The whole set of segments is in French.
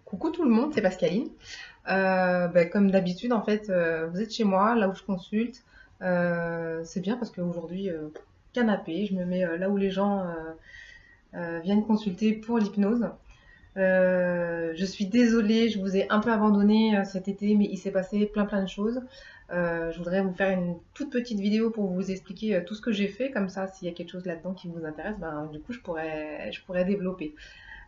Coucou tout le monde, c'est Pascaline. Comme d'habitude, en fait, vous êtes chez moi, là où je consulte. C'est bien parce qu'aujourd'hui, canapé, je me mets là où les gens viennent consulter pour l'hypnose. Je suis désolée, je vous ai un peu abandonné cet été, mais il s'est passé plein de choses. Je voudrais vous faire une toute petite vidéo pour vous expliquer tout ce que j'ai fait, comme ça, s'il y a quelque chose là-dedans qui vous intéresse, ben, du coup, je pourrais développer.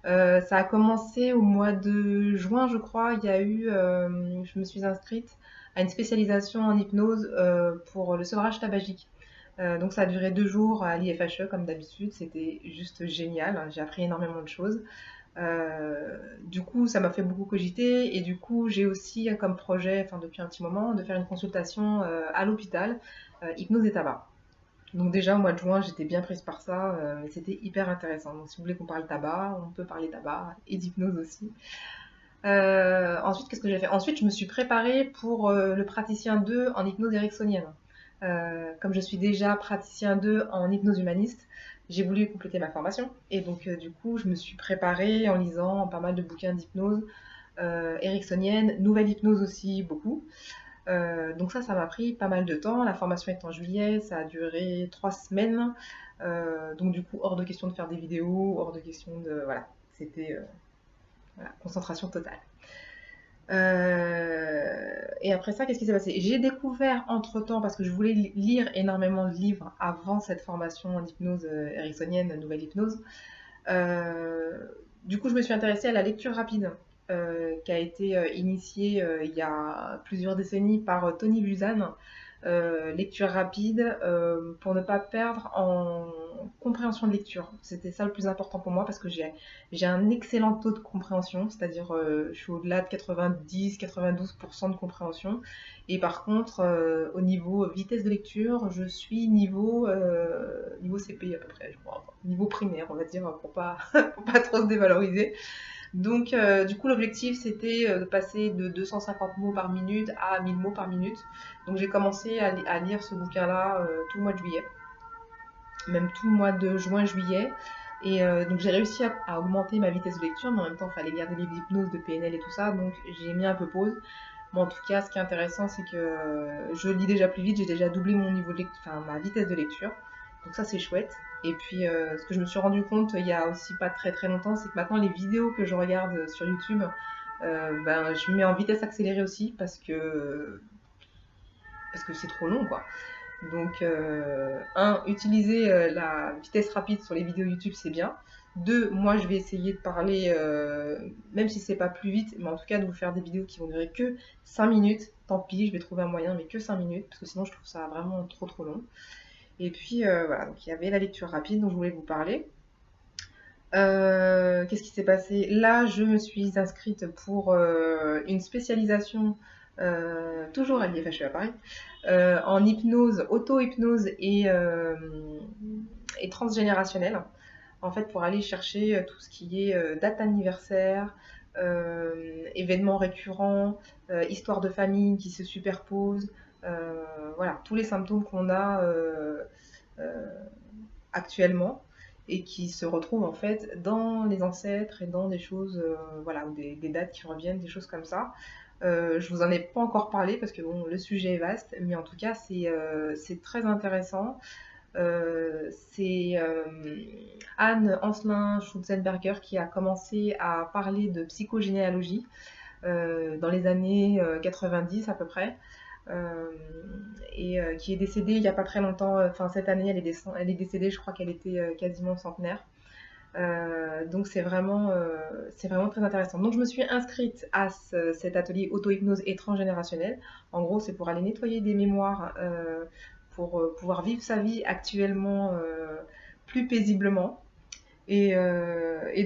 Ça a commencé au mois de juin, je crois. Je me suis inscrite à une spécialisation en hypnose pour le sevrage tabagique. Donc ça a duré 2 jours à l'IFHE comme d'habitude. C'était juste génial. J'ai appris énormément de choses. Du coup, ça m'a fait beaucoup cogiter et du coup, j'ai aussi comme projet, enfin depuis un petit moment, de faire une consultation à l'hôpital, hypnose et tabac. Donc déjà, au mois de juin, j'étais bien prise par ça, et c'était hyper intéressant. Donc si vous voulez qu'on parle tabac, on peut parler tabac et d'hypnose aussi. Ensuite, qu'est-ce que j'ai fait? Ensuite, je me suis préparée pour le praticien 2 en hypnose ericksonienne. Comme je suis déjà praticien 2 en hypnose humaniste, j'ai voulu compléter ma formation. Et donc, du coup, je me suis préparée en lisant pas mal de bouquins d'hypnose ericksonienne, nouvelle hypnose aussi, beaucoup. Donc ça m'a pris pas mal de temps. La formation est en juillet, ça a duré 3 semaines. Donc du coup, hors de question de faire des vidéos, hors de question de... Voilà, c'était voilà, concentration totale. Et après ça, qu'est-ce qui s'est passé? J'ai découvert entre-temps, parce que je voulais lire énormément de livres avant cette formation en hypnose ericksonienne, nouvelle hypnose. Euh, du coup, je me suis intéressée à la lecture rapide, qui a été initiée il y a plusieurs décennies par Tony Buzan. Lecture rapide pour ne pas perdre en compréhension de lecture. C'était ça le plus important pour moi parce que j'ai un excellent taux de compréhension, c'est-à-dire je suis au-delà de 90-92% de compréhension. Et par contre, au niveau vitesse de lecture, je suis niveau CP à peu près, je crois. Niveau primaire, on va dire, pour pas trop se dévaloriser. Donc, du coup, l'objectif, c'était de passer de 250 mots par minute à 1000 mots par minute. Donc, j'ai commencé à lire ce bouquin-là tout le mois de juillet, même tout le mois de juin-juillet. Et donc, j'ai réussi à augmenter ma vitesse de lecture, mais en même temps, il fallait lire des livres d'hypnose, de PNL et tout ça. Donc, j'ai mis un peu pause. Mais en tout cas, ce qui est intéressant, c'est que je lis déjà plus vite, j'ai déjà doublé mon niveau de enfin, ma vitesse de lecture. Donc ça, c'est chouette. Et puis, ce que je me suis rendu compte il y a aussi pas très longtemps, c'est que maintenant, les vidéos que je regarde sur YouTube, ben, je mets en vitesse accélérée aussi parce que c'est trop long, quoi. Donc, utiliser la vitesse rapide sur les vidéos YouTube, c'est bien. Deux, moi, je vais essayer de parler, même si c'est pas plus vite, mais en tout cas de vous faire des vidéos qui vont durer que 5 minutes. Tant pis, je vais trouver un moyen, mais que 5 minutes, parce que sinon, je trouve ça vraiment trop long. Et puis, voilà, donc il y avait la lecture rapide dont je voulais vous parler. Qu'est-ce qui s'est passé? Là, je me suis inscrite pour une spécialisation, toujours à l'IFHE à Paris, en hypnose, auto-hypnose et transgénérationnelle. En fait, pour aller chercher tout ce qui est date anniversaire, événements récurrents, histoire de famille qui se superposent, voilà, tous les symptômes qu'on a euh, actuellement et qui se retrouvent en fait dans les ancêtres et dans des choses, voilà, ou des dates qui reviennent, des choses comme ça. Je vous en ai pas encore parlé parce que bon, le sujet est vaste, mais en tout cas c'est très intéressant. C'est Anne Ancelin-Schutzenberger qui a commencé à parler de psychogénéalogie dans les années 90 à peu près. Euh, et qui est décédée il n'y a pas très longtemps, enfin cette année elle est décédée, je crois qu'elle était quasiment centenaire. Donc c'est vraiment très intéressant. Donc je me suis inscrite à cet atelier auto-hypnose et transgénérationnel. En gros, c'est pour aller nettoyer des mémoires, pour pouvoir vivre sa vie actuellement plus paisiblement. Et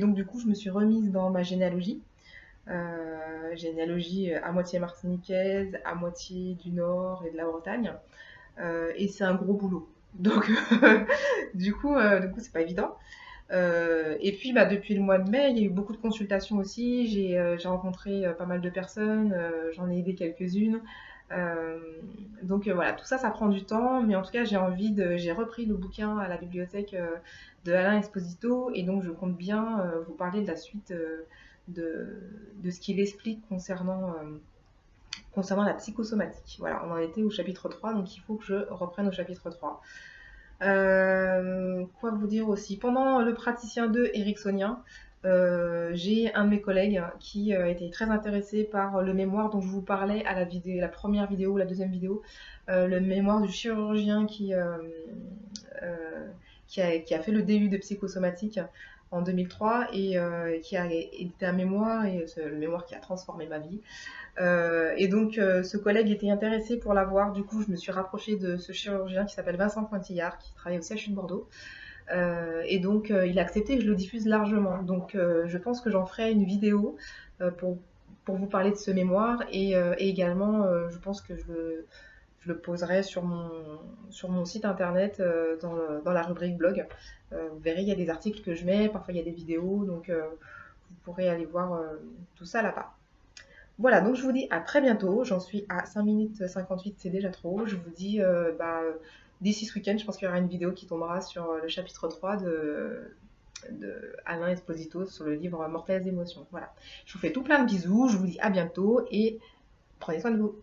donc du coup, je me suis remise dans ma généalogie. Généalogie à moitié martiniquaise, à moitié du Nord et de la Bretagne. Et c'est un gros boulot. Donc du coup c'est pas évident. Et puis bah, depuis le mois de mai, il y a eu beaucoup de consultations aussi. J'ai rencontré pas mal de personnes, j'en ai aidé quelques-unes. Euh, donc voilà, tout ça, ça prend du temps, mais en tout cas, j'ai repris le bouquin à la bibliothèque de Alain Esposito, et donc je compte bien vous parler de la suite de ce qu'il explique concernant la psychosomatique. Voilà, on en était au chapitre 3, donc il faut que je reprenne au chapitre 3. Quoi vous dire aussi? Pendant le praticien 2 ericksonien, j'ai un de mes collègues qui était très intéressé par le mémoire dont je vous parlais à la première vidéo ou la deuxième vidéo, le mémoire du chirurgien qui a fait le DU de psychosomatique en 2003 et qui a édité un mémoire, et c'est le mémoire qui a transformé ma vie. Et donc, ce collègue était intéressé pour l'avoir. Du coup, je me suis rapprochée de ce chirurgien qui s'appelle Vincent Pointillard, qui travaille au CHU de Bordeaux. Et donc, il a accepté que je le diffuse largement. Donc, je pense que j'en ferai une vidéo pour vous parler de ce mémoire. Et également, je pense que je le poserai sur mon site internet dans la rubrique blog. Vous verrez, il y a des articles que je mets, parfois il y a des vidéos. Donc, vous pourrez aller voir tout ça là-bas. Voilà, donc je vous dis à très bientôt. J'en suis à 5 minutes 58, c'est déjà trop. Je vous dis d'ici ce week-end, je pense qu'il y aura une vidéo qui tombera sur le chapitre 3 de Alain Esposito sur le livre Mortelles émotions. Voilà. Je vous fais tout plein de bisous, je vous dis à bientôt et prenez soin de vous.